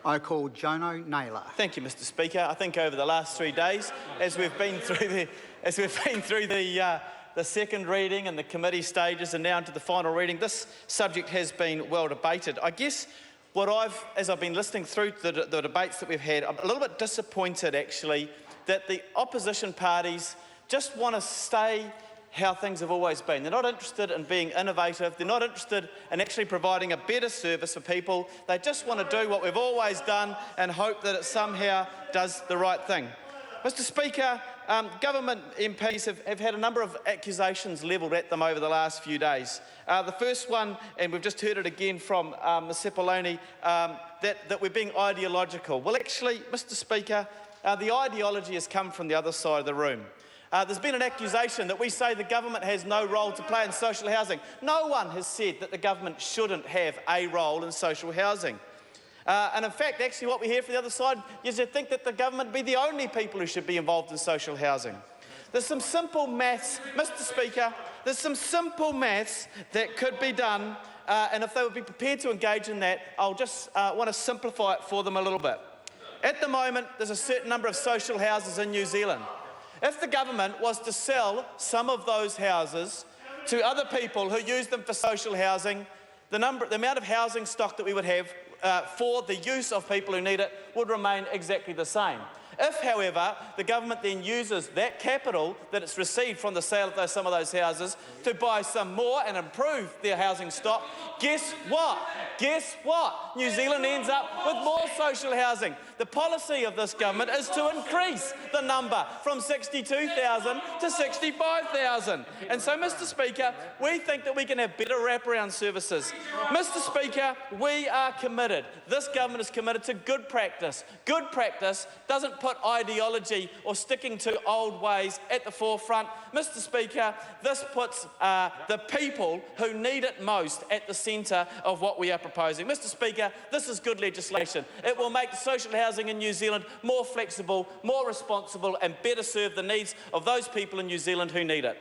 I call Jono Naylor. Thank you, Mr. Speaker. I think over the last 3 days, as we've been through the second reading and the committee stages and now into the final reading, this subject has been well debated. I guess as I've been listening through the debates that we've had, I'm a little bit disappointed actually that the opposition parties just want to stay how things have always been. They're not interested in being innovative. They're not interested in actually providing a better service for people. They just want to do what we've always done and hope that it somehow does the right thing. Mr. Speaker, government MPs have had a number of accusations levelled at them over the last few days. The first one, and we've just heard it again from Ms Sepuloni, that we're being ideological. Well, actually, Mr. Speaker, the ideology has come from the other side of the room. There's been an accusation that we say the government has no role to play in social housing. No one has said that the government shouldn't have a role in social housing. And in fact, actually what we hear from the other side is they think that the government be the only people who should be involved in social housing. There's some simple maths, Mr. Speaker, there's some simple maths that could be done, and if they would be prepared to engage in that, I'll just want to simplify it for them a little bit. At the moment, there's a certain number of social houses in New Zealand. If the government was to sell some of those houses to other people who use them for social housing, the amount of housing stock that we would have for the use of people who need it would remain exactly the same. If, however, the government then uses that capital that it's received from the sale of some of those houses to buy some more and improve their housing stock, guess what? Guess what? New Zealand ends up with more social housing. The policy of this government is to increase the number from 62,000 to 65,000. And so, Mr. Speaker, we think that we can have better wraparound services. Mr. Speaker, we are committed. This government is committed to good practice. Good practice doesn't put ideology or sticking to old ways at the forefront. Mr. Speaker, this puts the people who need it most at the centre of what we are proposing. Mr. Speaker, this is good legislation. It will make social housing in New Zealand more flexible, more responsible and better serve the needs of those people in New Zealand who need it.